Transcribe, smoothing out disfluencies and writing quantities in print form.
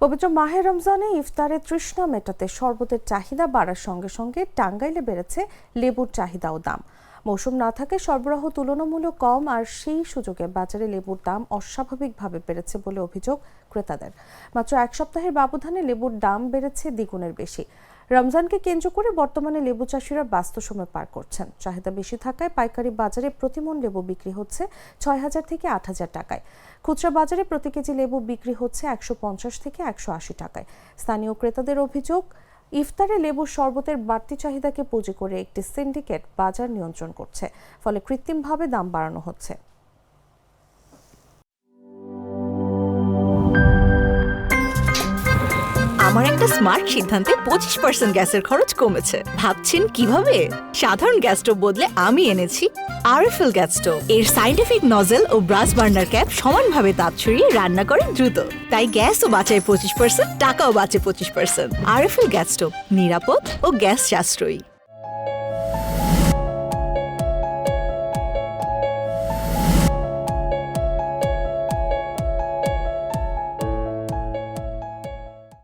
পবিত্র মাহে রমজানে ইফতারে তৃষ্ণা মেটাতে শরবতের চাহিদা বাড়ার সঙ্গে সঙ্গে টাঙ্গাইলে বেড়েছে লেবুর চাহিদা ও দাম। মৌসুম না থাকে সরবরাহ তুলনামূলক কম, আর সেই সুযোগে বাজারে লেবুর দাম অস্বাভাবিকভাবে বেড়েছে বলে অভিযোগ ক্রেতাদের। মাত্র এক সপ্তাহের ব্যবধানে লেবুর দাম বেড়েছে দ্বিগুণের বেশি। রমজানকে কেন্দ্র করে বর্তমানে লেবু চাষিরা ব্যস্ত সময় পার করছেন। চাহিদা বেশি থাকায় পাইকারি বাজারে প্রতিমণ লেবু বিক্রি হচ্ছে ৬,০০০ থেকে ৮,০০০ টাকায়। খুচরা বাজারে প্রতি কেজি লেবু বিক্রি হচ্ছে ১৫০ থেকে ১৮০ টাকায়। স্থানীয় ক্রেতাদের অভিযোগ, ইফতারে লেবুর শরবতের বাড়তি চাহিদাকে পুঁজি করে একটি সিন্ডিকেট বাজার নিয়ন্ত্রণ করছে, ফলে কৃত্রিমভাবে দাম বাড়ানো হচ্ছে। আমার একটা স্মার্ট সিদ্ধান্তে 25% গ্যাসের খরচ কমেছে। ভাবছেন কিভাবে? সাধারণ গ্যাস স্টোভ বদলে আমি এনেছি আরএফএল গ্যাস স্টোভ। এর সাইন্টিফিক নজল ও ব্রাস বার্নার ক্যাপ সমানভাবে তাপ ছড়িয়ে রান্না করে দ্রুত, তাই গ্যাসও বাঁচায় 25%, টাকাও বাঁচে 25%। আরএফএল গ্যাস স্টোভ নিরাপদ ও গ্যাস সাশ্রয়ী।